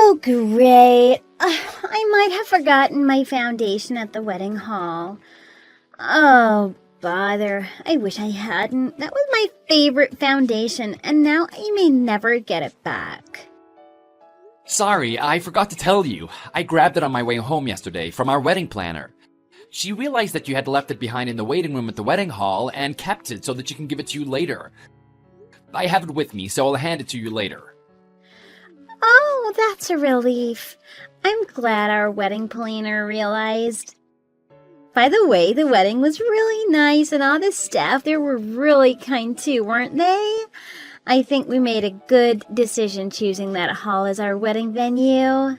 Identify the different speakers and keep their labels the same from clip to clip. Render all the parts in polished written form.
Speaker 1: Oh, great. I might have forgotten my foundation at the wedding hall. Oh, bother. I wish I hadn't. That was my favorite foundation, and now I may never get it back.
Speaker 2: Sorry, I forgot to tell you. I grabbed it on my way home yesterday from our wedding planner. She realized that you had left it behind in the waiting room at the wedding hall and kept it so that she can give it to you later. I have it with me, so I'll hand it to you later.
Speaker 1: Oh, that's a relief. I'm glad our wedding planner realized. By the way, the wedding was really nice, and all the staff there were really kind too, weren't they? I think we made a good decision choosing that hall as our wedding venue.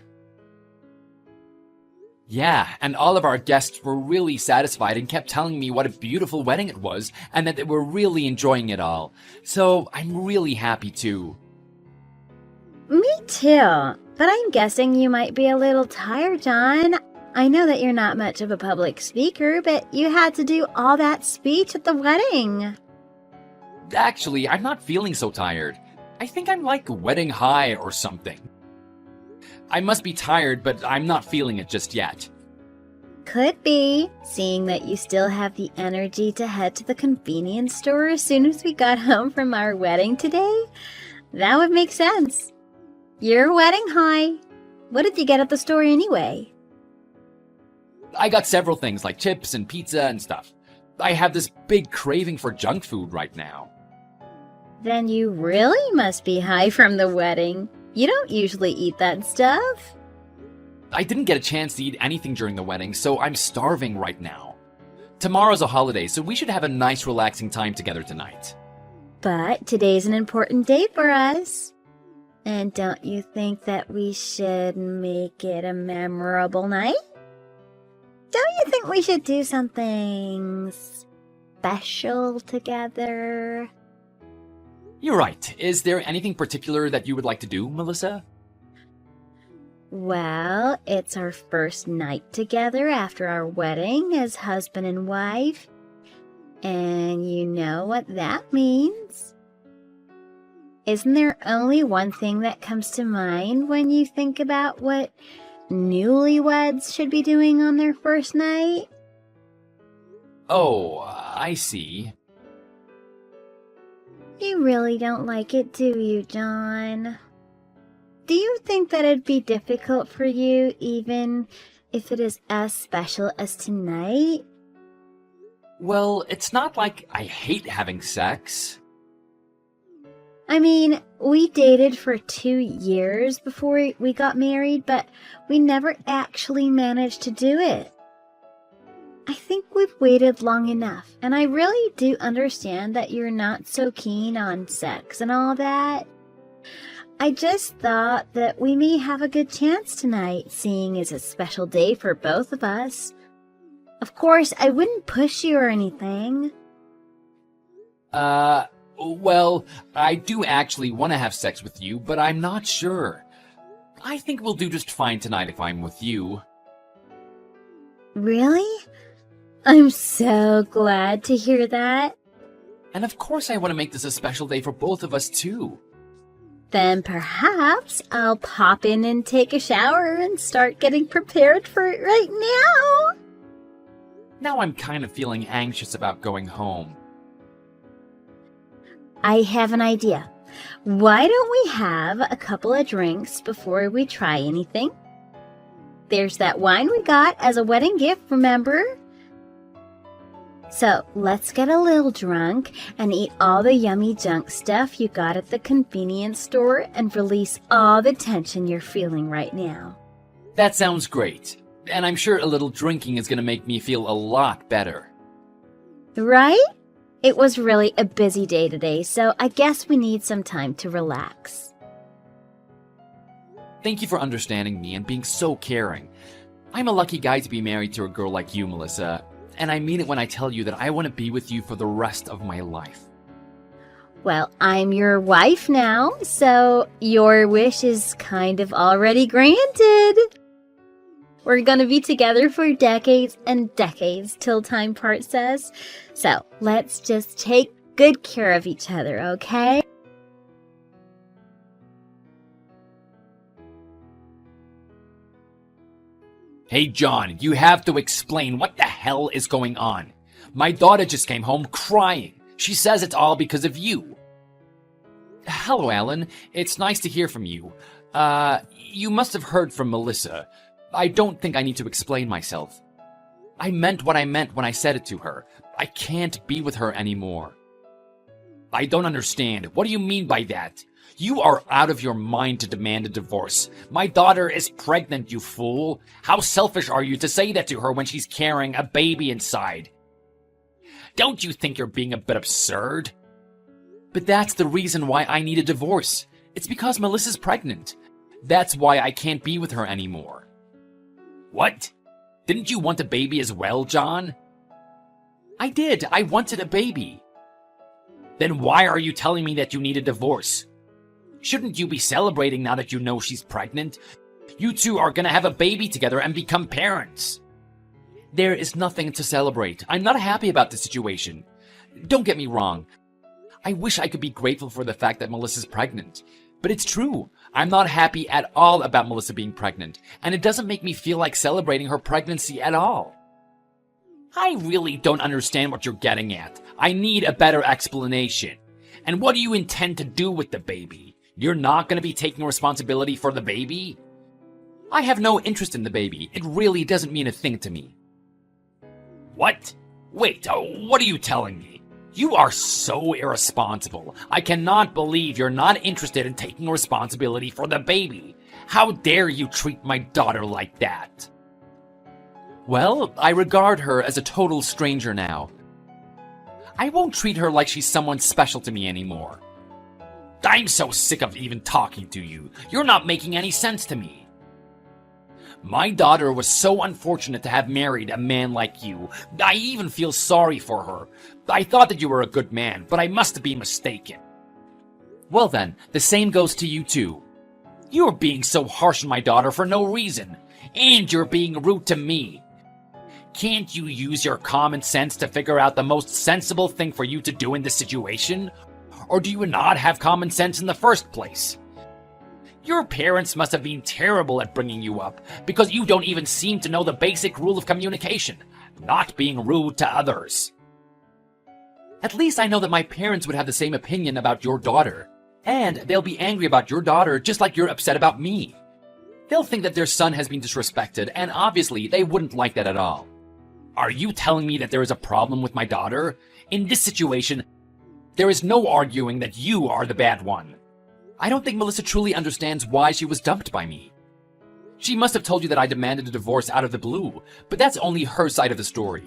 Speaker 2: Yeah, and all of our guests were really satisfied and kept telling me what a beautiful wedding it was and that they were really enjoying it all. So I'm really happy too.
Speaker 1: Me too, but I'm guessing you might be a little tired, John. I know that you're not much of a public speaker, but you had to do all that speech at the wedding.
Speaker 2: Actually, I'm not feeling so tired. I think I'm like wedding high or something. I must be tired, but I'm not feeling it just yet.
Speaker 1: Could be, seeing that you still have the energy to head to the convenience store as soon as we got home from our wedding today. That would make sense. You're wedding high. What did you get at the store anyway?
Speaker 2: I got several things like chips and pizza and stuff. I have this big craving for junk food right now.
Speaker 1: Then you really must be high from the wedding. You don't usually eat that stuff.
Speaker 2: I didn't get a chance to eat anything during the wedding, so I'm starving right now. Tomorrow's a holiday, so we should have a nice relaxing time together tonight.
Speaker 1: But today's an important day for us. And don't you think that we should make it a memorable night? Don't you think we should do something special together?
Speaker 2: You're right. Is there anything particular that you would like to do, Melissa?
Speaker 1: Well, it's our first night together after our wedding as husband and wife. And you know what that means. Isn't there only one thing that comes to mind when you think about what newlyweds should be doing on their first night?
Speaker 2: Oh, I see.
Speaker 1: You really don't like it, do you, John? Do you think that it'd be difficult for you, even if it is as special as tonight?
Speaker 2: Well, it's not like I hate having sex.
Speaker 1: I mean, we dated for 2 years before we got married, but we never actually managed to do it. I think we've waited long enough, and I really do understand that you're not so keen on sex and all that. I just thought that we may have a good chance tonight, seeing it's a special day for both of us. Of course, I wouldn't push you or anything.
Speaker 2: Well, I do actually want to have sex with you, but I'm not sure. I think we'll do just fine tonight if I'm with you.
Speaker 1: Really? I'm so glad to hear that.
Speaker 2: And of course I want to make this a special day for both of us too.
Speaker 1: Then perhaps I'll pop in and take a shower and start getting prepared for it right now.
Speaker 2: Now I'm kind of feeling anxious about going home.
Speaker 1: I have an idea. Why don't we have a couple of drinks before we try anything? There's that wine we got as a wedding gift, remember? So let's get a little drunk and eat all the yummy junk stuff you got at the convenience store and release all the tension you're feeling right now.
Speaker 2: That sounds great. And I'm sure a little drinking is going to make me feel a lot better.
Speaker 1: Right? It was really a busy day today, so I guess we need some time to relax.
Speaker 2: Thank you for understanding me and being so caring. I'm a lucky guy to be married to a girl like you, Melissa. And I mean it when I tell you that I want to be with you for the rest of my life.
Speaker 1: Well, I'm your wife now, so your wish is kind of already granted. We're gonna be together for decades and decades till time parts us. So let's just take good care of each other, okay?
Speaker 2: Hey, John, you have to explain what the hell is going on. My daughter just came home crying. She says it's all because of you. Hello, Alan. It's nice to hear from you. You must have heard from Melissa. I don't think I need to explain myself. I meant what I meant when I said it to her. I can't be with her anymore. I don't understand. What do you mean by that? You are out of your mind to demand a divorce. My daughter is pregnant, you fool. How selfish are you to say that to her when she's carrying a baby inside? Don't you think you're being a bit absurd? But that's the reason why I need a divorce. It's because Melissa's pregnant. That's why I can't be with her anymore. What? Didn't you want a baby as well, John? I did. I wanted a baby. Then why are you telling me that you need a divorce? Shouldn't you be celebrating now that you know she's pregnant? You two are gonna have a baby together and become parents. There is nothing to celebrate. I'm not happy about the situation. Don't get me wrong. I wish I could be grateful for the fact that Melissa's pregnant. But it's true. I'm not happy at all about Melissa being pregnant, and it doesn't make me feel like celebrating her pregnancy at all. I really don't understand what you're getting at. I need a better explanation. And what do you intend to do with the baby? You're not going to be taking responsibility for the baby? I have no interest in the baby. It really doesn't mean a thing to me. What? Wait, what are you telling me? You are so irresponsible. I cannot believe you're not interested in taking responsibility for the baby. How dare you treat my daughter like that? Well, I regard her as a total stranger now. I won't treat her like she's someone special to me anymore. I'm so sick of even talking to you. You're not making any sense to me. My daughter was so unfortunate to have married a man like you. I even feel sorry for her. I thought that you were a good man, but I must be mistaken. Well then, the same goes to you too. You're being so harsh on my daughter for no reason, and you're being rude to me. Can't you use your common sense to figure out the most sensible thing for you to do in this situation? Or do you not have common sense in the first place? Your parents must have been terrible at bringing you up, because you don't even seem to know the basic rule of communication, not being rude to others. At least I know that my parents would have the same opinion about your daughter, and they'll be angry about your daughter just like you're upset about me. They'll think that their son has been disrespected, and obviously they wouldn't like that at all. Are you telling me that there is a problem with my daughter? In this situation, there is no arguing that you are the bad one. I don't think Melissa truly understands why she was dumped by me. She must have told you that I demanded a divorce out of the blue, but that's only her side of the story.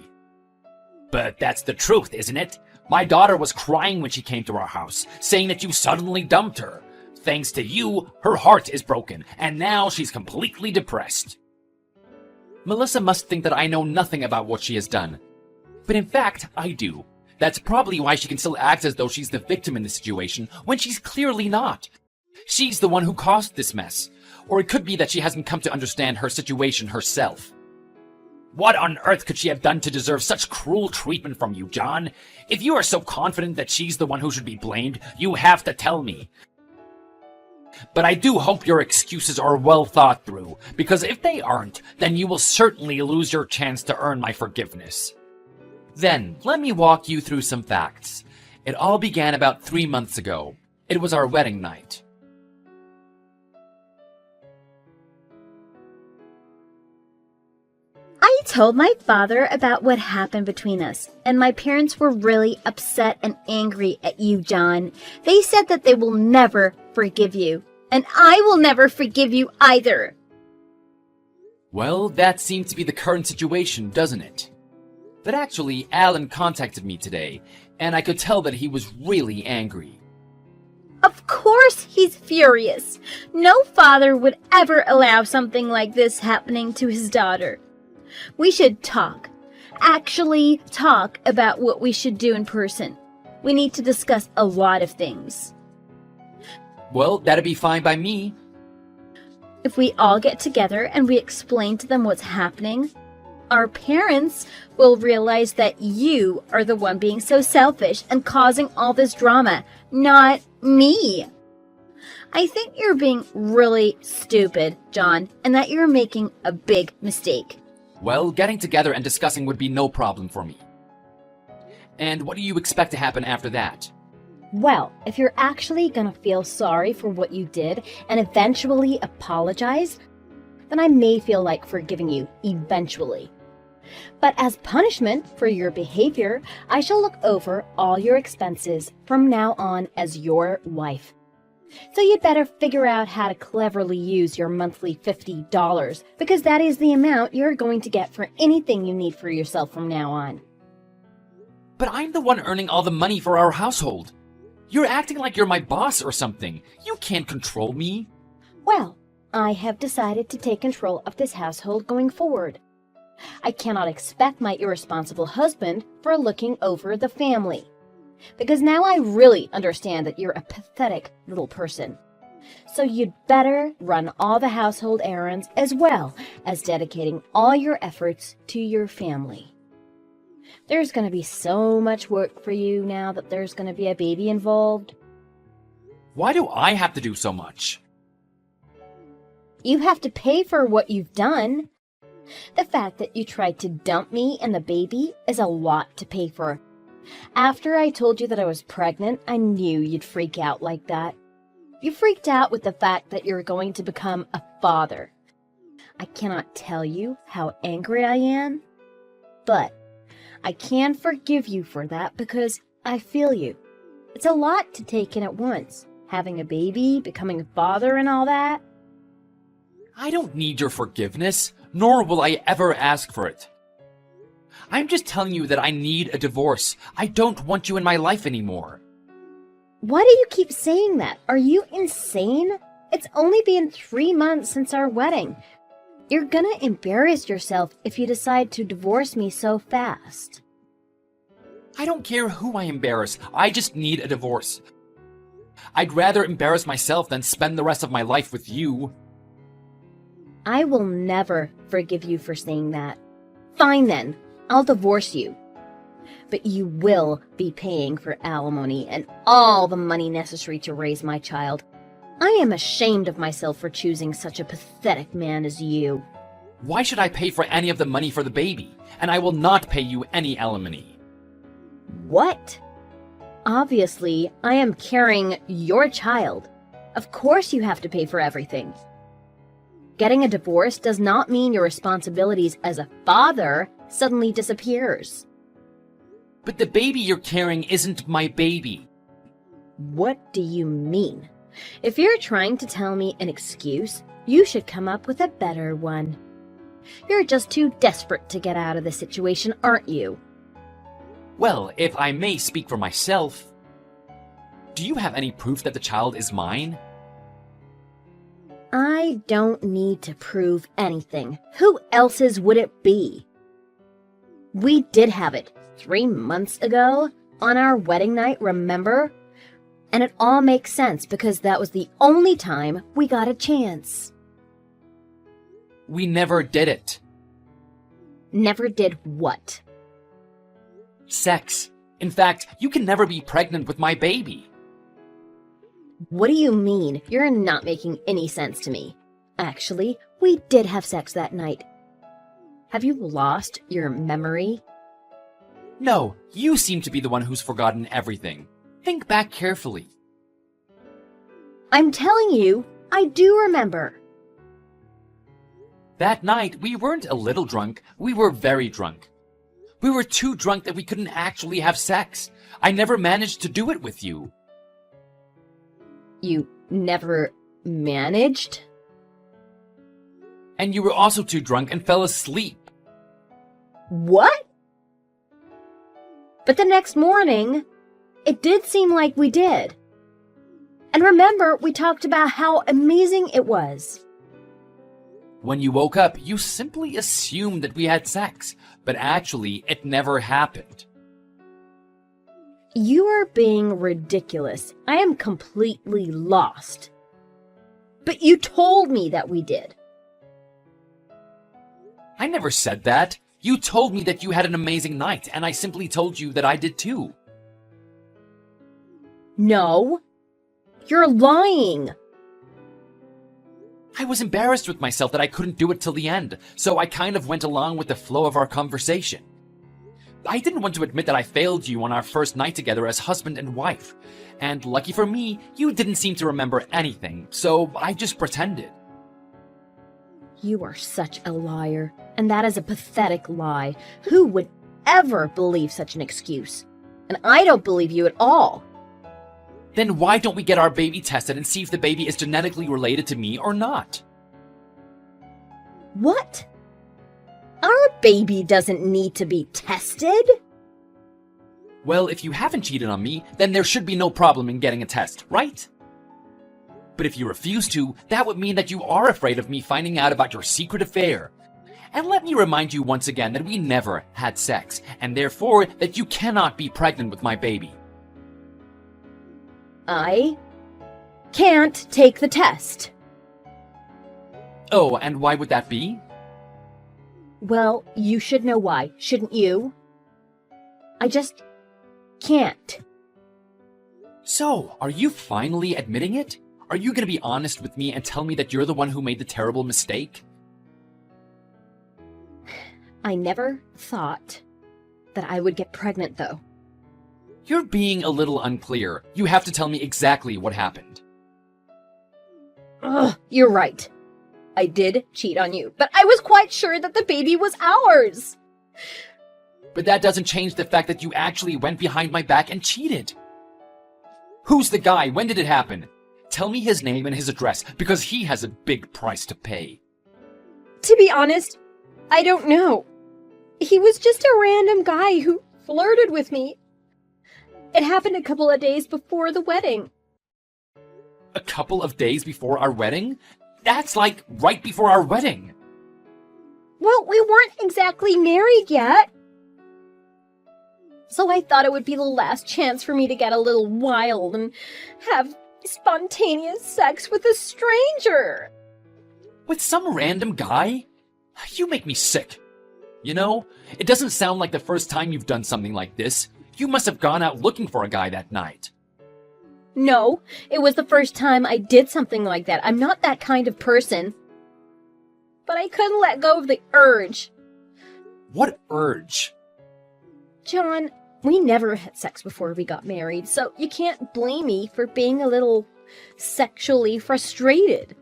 Speaker 2: But that's the truth, isn't it? My daughter was crying when she came to our house, saying that you suddenly dumped her. Thanks to you, her heart is broken, and now she's completely depressed. Melissa must think that I know nothing about what she has done. But in fact, I do. That's probably why she can still act as though she's the victim in this situation, when she's clearly not. She's the one who caused this mess. Or it could be that she hasn't come to understand her situation herself. What on earth could she have done to deserve such cruel treatment from you, John? If you are so confident that she's the one who should be blamed, you have to tell me. But I do hope your excuses are well thought through, because if they aren't, then you will certainly lose your chance to earn my forgiveness. Then, let me walk you through some facts. It all began about 3 months ago. It was our wedding night.
Speaker 1: I told my father about what happened between us, and my parents were really upset and angry at you, John. They said that they will never forgive you, and I will never forgive you either.
Speaker 2: Well, that seems to be the current situation, doesn't it? But actually, Alan contacted me today, and I could tell that he was really angry.
Speaker 1: Of course he's furious. No father would ever allow something like this happening to his daughter. We should talk. Actually talk about what we should do in person. We need to discuss a lot of things.
Speaker 2: Well, that'd be fine by me.
Speaker 1: If we all get together and we explain to them what's happening, our parents will realize that you are the one being so selfish and causing all this drama, not me. I think you're being really stupid, John, and that you're making a big mistake.
Speaker 2: Well, getting together and discussing would be no problem for me. And what do you expect to happen after that?
Speaker 1: Well, if you're actually gonna feel sorry for what you did and eventually apologize, then I may feel like forgiving you eventually. But as punishment for your behavior, I shall look over all your expenses from now on as your wife. So you'd better figure out how to cleverly use your monthly $50, because that is the amount you're going to get for anything you need for yourself from now on.
Speaker 2: But I'm the one earning all the money for our household. You're acting like you're my boss or something. You can't control me.
Speaker 1: Well, I have decided to take control of this household going forward. I cannot expect my irresponsible husband for looking over the family, because now I really understand that you're a pathetic little person. So you'd better run all the household errands as well as dedicating all your efforts to your family. There's going to be so much work for you now that there's going to be a baby involved.
Speaker 2: Why do I have to do so much?
Speaker 1: You have to pay for what you've done. The fact that you tried to dump me and the baby is a lot to pay for. After I told you that I was pregnant, I knew you'd freak out like that. You freaked out with the fact that you're going to become a father. I cannot tell you how angry I am, but I can forgive you for that because I feel you. It's a lot to take in at once, having a baby, becoming a father, and all that.
Speaker 2: I don't need your forgiveness, nor will I ever ask for it. I'm just telling you that I need a divorce. I don't want you in my life anymore.
Speaker 1: Why do you keep saying that? Are you insane? It's only been 3 months since our wedding. You're gonna embarrass yourself if you decide to divorce me so fast.
Speaker 2: I don't care who I embarrass. I just need a divorce. I'd rather embarrass myself than spend the rest of my life with you.
Speaker 1: I will never forgive you for saying that. Fine then, I'll divorce you. But you will be paying for alimony and all the money necessary to raise my child. I am ashamed of myself for choosing such a pathetic man as you.
Speaker 2: Why should I pay for any of the money for the baby? And I will not pay you any alimony.
Speaker 1: What? Obviously, I am carrying your child. Of course you have to pay for everything. Getting a divorce does not mean your responsibilities as a father suddenly disappears.
Speaker 2: But the baby you're carrying isn't my baby.
Speaker 1: What do you mean? If you're trying to tell me an excuse, you should come up with a better one. You're just too desperate to get out of the situation, aren't you?
Speaker 2: Well, if I may speak for myself, do you have any proof that the child is mine?
Speaker 1: I don't need to prove anything. Who else's would it be? We did have it 3 months ago on our wedding night, remember? And it all makes sense because that was the only time we got a chance.
Speaker 2: We never did it.
Speaker 1: Never did what?
Speaker 2: Sex. In fact, you can never be pregnant with my baby.
Speaker 1: What do you mean? You're not making any sense to me. Actually, we did have sex that night. Have you lost your memory?
Speaker 2: No, you seem to be the one who's forgotten everything. Think back carefully.
Speaker 1: I'm telling you, I do remember.
Speaker 2: That night, we weren't a little drunk, we were very drunk. We were too drunk that we couldn't actually have sex. I never managed to do it with you.
Speaker 1: You never managed?
Speaker 2: And you were also too drunk and fell asleep.
Speaker 1: What? But the next morning, it did seem like we did. And remember, we talked about how amazing it was.
Speaker 2: When you woke up, you simply assumed that we had sex, but actually, it never happened.
Speaker 1: You are being ridiculous. I am completely lost. But you told me that we did.
Speaker 2: I never said that. You told me that you had an amazing night, and I simply told you that I did too.
Speaker 1: No. You're lying.
Speaker 2: I was embarrassed with myself that I couldn't do it till the end, so I kind of went along with the flow of our conversation. I didn't want to admit that I failed you on our first night together as husband and wife. And lucky for me, you didn't seem to remember anything, so I just pretended.
Speaker 3: You are such a liar, and that is a pathetic lie. Who would ever believe such an excuse? And I don't believe you at all.
Speaker 2: Then why don't we get our baby tested and see if the baby is genetically related to me or not?
Speaker 3: What? Our baby doesn't need to be tested?
Speaker 2: Well, if you haven't cheated on me, then there should be no problem in getting a test, right? But if you refuse to, that would mean that you are afraid of me finding out about your secret affair. And let me remind you once again that we never had sex, and therefore that you cannot be pregnant with my baby.
Speaker 3: I can't take the test.
Speaker 2: Oh, and why would that be?
Speaker 3: Well, you should know why, shouldn't you? I just can't.
Speaker 2: So, are you finally admitting it? Are you going to be honest with me and tell me that you're the one who made the terrible mistake?
Speaker 3: I never thought that I would get pregnant, though.
Speaker 2: You're being a little unclear. You have to tell me exactly what happened.
Speaker 3: Ugh, you're right. I did cheat on you, but I was quite sure that the baby was ours.
Speaker 2: But that doesn't change the fact that you actually went behind my back and cheated. Who's the guy? When did it happen? Tell me his name and his address, because he has a big price to pay.
Speaker 3: To be honest, I don't know. He was just a random guy who flirted with me. It happened a couple of days before the wedding.
Speaker 2: A couple of days before our wedding? That's like right before our wedding.
Speaker 3: Well, we weren't exactly married yet. So I thought it would be the last chance for me to get a little wild and have spontaneous sex with a stranger.
Speaker 2: With some random guy? You make me sick. You know, it doesn't sound like the first time you've done something like this. You must have gone out looking for a guy that night.
Speaker 3: No, it was the first time I did something like that. I'm not that kind of person. But I couldn't let go of the urge.
Speaker 2: What urge?
Speaker 3: John, we never had sex before we got married, so you can't blame me for being a little sexually frustrated.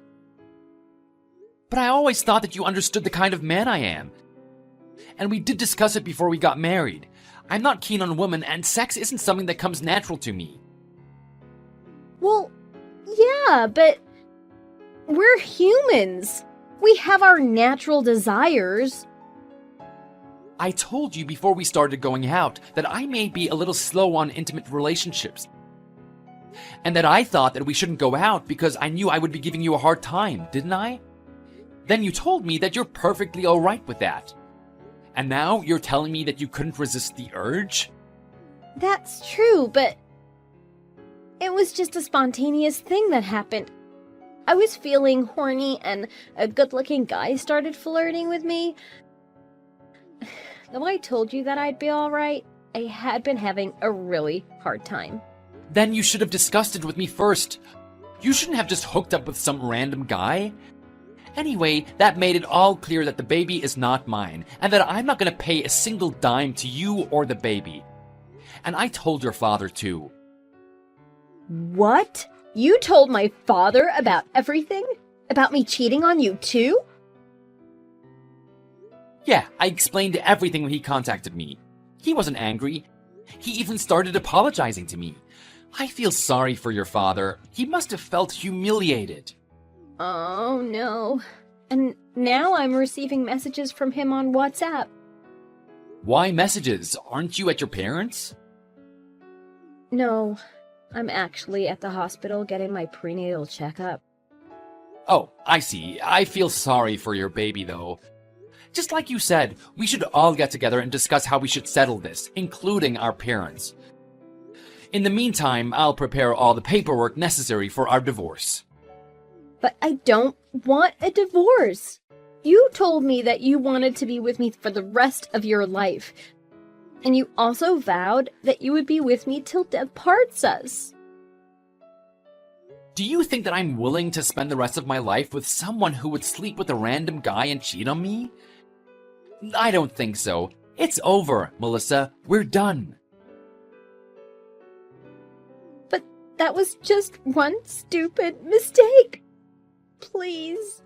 Speaker 2: But I always thought that you understood the kind of man I am. And we did discuss it before we got married. I'm not keen on women, and sex isn't something that comes natural to me.
Speaker 3: Well, yeah, but we're humans. We have our natural desires.
Speaker 2: I told you before we started going out that I may be a little slow on intimate relationships. And that I thought that we shouldn't go out because I knew I would be giving you a hard time, didn't I? Then you told me that you're perfectly alright with that. And now you're telling me that you couldn't resist the urge?
Speaker 3: That's true, but it was just a spontaneous thing that happened. I was feeling horny and a good-looking guy started flirting with me. Though I told you that I'd be alright, I had been having a really hard time.
Speaker 2: Then you should have discussed it with me first. You shouldn't have just hooked up with some random guy. Anyway, that made it all clear that the baby is not mine, and that I'm not going to pay a single dime to you or the baby. And I told your father too.
Speaker 3: What? You told my father about everything? About me cheating on you too?
Speaker 2: Yeah, I explained everything when he contacted me. He wasn't angry. He even started apologizing to me. I feel sorry for your father. He must have felt humiliated.
Speaker 3: Oh no. And now I'm receiving messages from him on WhatsApp.
Speaker 2: Why messages? Aren't you at your parents'?
Speaker 3: No, I'm actually at the hospital getting my prenatal checkup.
Speaker 2: Oh, I see. I feel sorry for your baby, though. Just like you said, we should all get together and discuss how we should settle this, including our parents. In the meantime, I'll prepare all the paperwork necessary for our divorce.
Speaker 3: But I don't want a divorce. You told me that you wanted to be with me for the rest of your life. And you also vowed that you would be with me till death parts us.
Speaker 2: Do you think that I'm willing to spend the rest of my life with someone who would sleep with a random guy and cheat on me? I don't think so. It's over, Melissa. We're done.
Speaker 3: But that was just one stupid mistake. Please.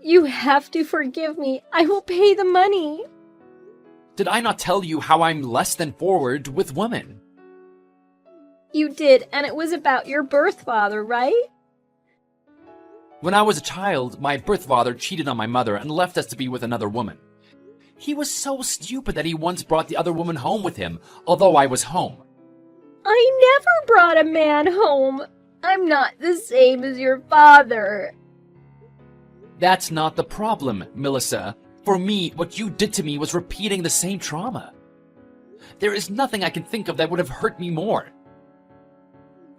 Speaker 3: You have to forgive me. I will pay the money.
Speaker 2: Did I not tell you how I'm less than forward with women?
Speaker 3: You did, and it was about your birth father, right?
Speaker 2: When I was a child, my birth father cheated on my mother and left us to be with another woman. He was so stupid that he once brought the other woman home with him, although I was home.
Speaker 3: I never brought a man home. I'm not the same as your father.
Speaker 2: That's not the problem, Melissa. For me, what you did to me was repeating the same trauma. There is nothing I can think of that would have hurt me more.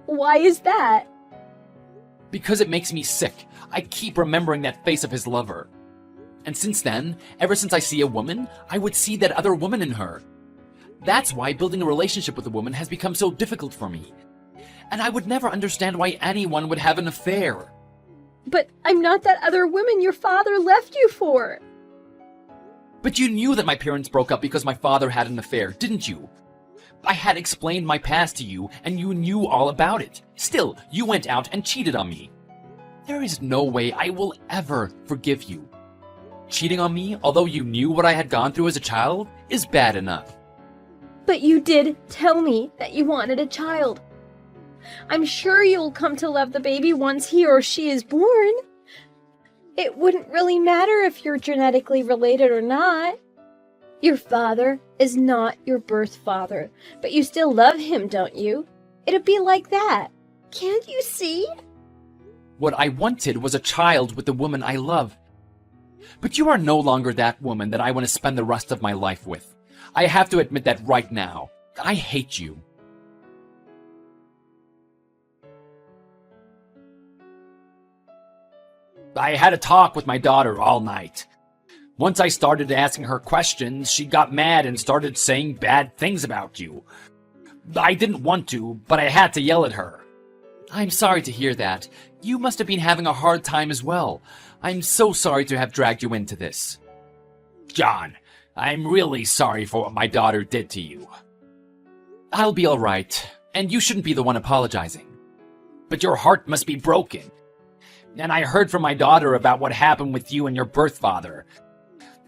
Speaker 3: Why is that?
Speaker 2: Because it makes me sick. I keep remembering that face of his lover. And since then, ever since I see a woman, I would see that other woman in her. That's why building a relationship with a woman has become so difficult for me. And I would never understand why anyone would have an affair.
Speaker 3: But I'm not that other woman your father left you for.
Speaker 2: But you knew that my parents broke up because my father had an affair, didn't you? I had explained my past to you, and you knew all about it. Still, you went out and cheated on me. There is no way I will ever forgive you. Cheating on me, although you knew what I had gone through as a child, is bad enough.
Speaker 3: But you did tell me that you wanted a child. I'm sure you'll come to love the baby once he or she is born. It wouldn't really matter if you're genetically related or not. Your father is not your birth father, but you still love him, don't you? It'd be like that. Can't you see?
Speaker 2: What I wanted was a child with the woman I love. But you are no longer that woman that I want to spend the rest of my life with. I have to admit that right now. I hate you. I had a talk with my daughter all night. Once I started asking her questions, she got mad and started saying bad things about you. I didn't want to, but I had to yell at her. I'm sorry to hear that. You must have been having a hard time as well. I'm so sorry to have dragged you into this. John, I'm really sorry for what my daughter did to you. I'll be all right, and you shouldn't be the one apologizing. But your heart must be broken. And I heard from my daughter about what happened with you and your birth father.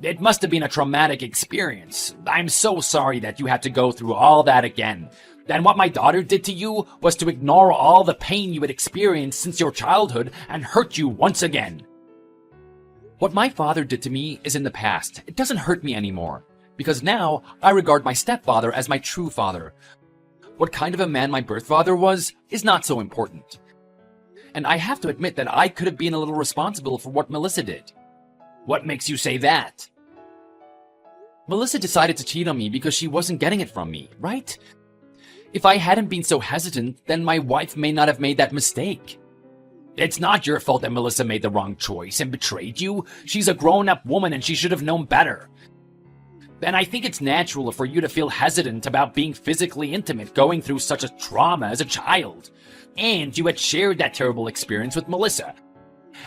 Speaker 2: It must have been a traumatic experience. I'm so sorry that you had to go through all that again. And what my daughter did to you was to ignore all the pain you had experienced since your childhood and hurt you once again. What my father did to me is in the past. It doesn't hurt me anymore, because now I regard my stepfather as my true father. What kind of a man my birth father was is not so important. And I have to admit that I could have been a little responsible for what Melissa did. What makes you say that? Melissa decided to cheat on me because she wasn't getting it from me, right? If I hadn't been so hesitant, then my wife may not have made that mistake. It's not your fault that Melissa made the wrong choice and betrayed you. She's a grown-up woman and she should have known better. And I think it's natural for you to feel hesitant about being physically intimate going through such a trauma as a child. And you had shared that terrible experience with Melissa.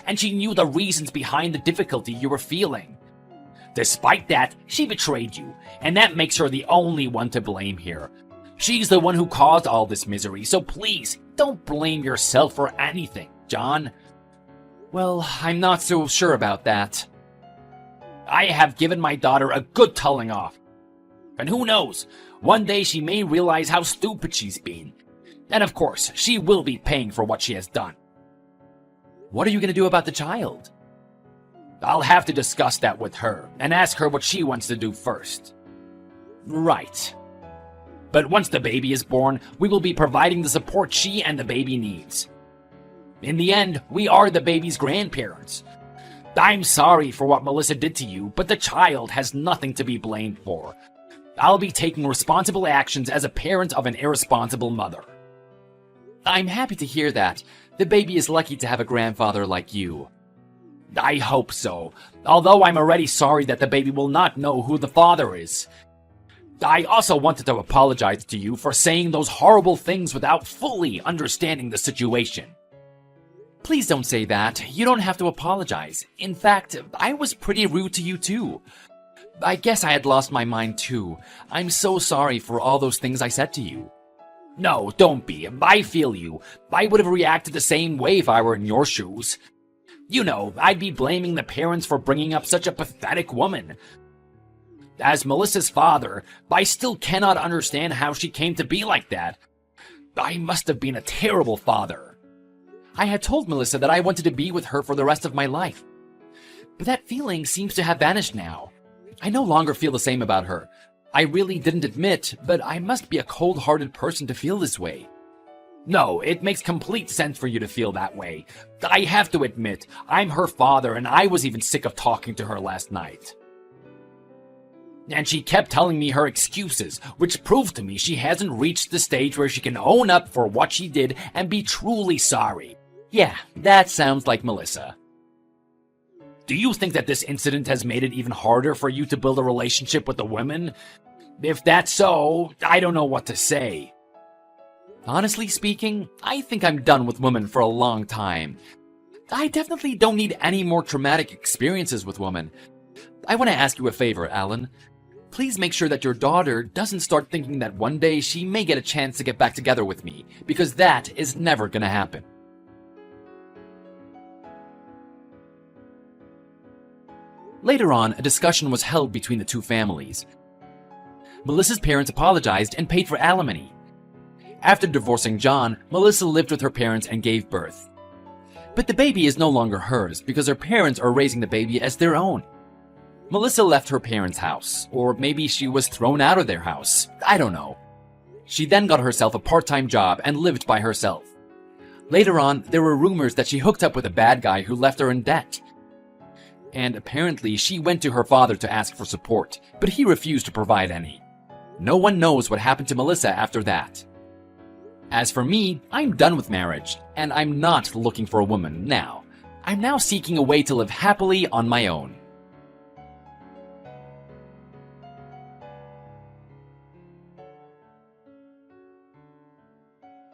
Speaker 2: And she knew the reasons behind the difficulty you were feeling. Despite that, she betrayed you, and that makes her the only one to blame here. She's the one who caused all this misery, so please, don't blame yourself for anything, John. Well, I'm not so sure about that. I have given my daughter a good telling off. And who knows, one day she may realize how stupid she's been. And of course, she will be paying for what she has done. What are you going to do about the child? I'll have to discuss that with her and ask her what she wants to do first. Right. But once the baby is born, we will be providing the support she and the baby needs. In the end, we are the baby's grandparents. I'm sorry for what Melissa did to you, but the child has nothing to be blamed for. I'll be taking responsible actions as a parent of an irresponsible mother. I'm happy to hear that. The baby is lucky to have a grandfather like you. I hope so, although I'm already sorry that the baby will not know who the father is. I also wanted to apologize to you for saying those horrible things without fully understanding the situation. Please don't say that. You don't have to apologize. In fact, I was pretty rude to you too. I guess I had lost my mind too. I'm so sorry for all those things I said to you. No, don't be. I feel you. I would have reacted the same way if I were in your shoes. You know, I'd be blaming the parents for bringing up such a pathetic woman. As Melissa's father, I still cannot understand how she came to be like that. I must have been a terrible father. I had told Melissa that I wanted to be with her for the rest of my life. But that feeling seems to have vanished now. I no longer feel the same about her. I really didn't admit, but I must be a cold-hearted person to feel this way. No, it makes complete sense for you to feel that way. I have to admit, I'm her father, and I was even sick of talking to her last night. And she kept telling me her excuses, which proved to me she hasn't reached the stage where she can own up for what she did and be truly sorry. Yeah, that sounds like Melissa. Do you think that this incident has made it even harder for you to build a relationship with the women? If that's so, I don't know what to say. Honestly speaking, I think I'm done with women for a long time. I definitely don't need any more traumatic experiences with women. I want to ask you a favor, Alan. Please make sure that your daughter doesn't start thinking that one day she may get a chance to get back together with me, because that is never gonna happen. Later on, a discussion was held between the two families. Melissa's parents apologized and paid for alimony. After divorcing John, Melissa lived with her parents and gave birth. But the baby is no longer hers because her parents are raising the baby as their own. Melissa left her parents' house, or maybe she was thrown out of their house. I don't know. She then got herself a part-time job and lived by herself. Later on, there were rumors that she hooked up with a bad guy who left her in debt. And apparently, she went to her father to ask for support, but he refused to provide any. No one knows what happened to Melissa after that. As for me, I'm done with marriage, and I'm not looking for a woman now. I'm now seeking a way to live happily on my own.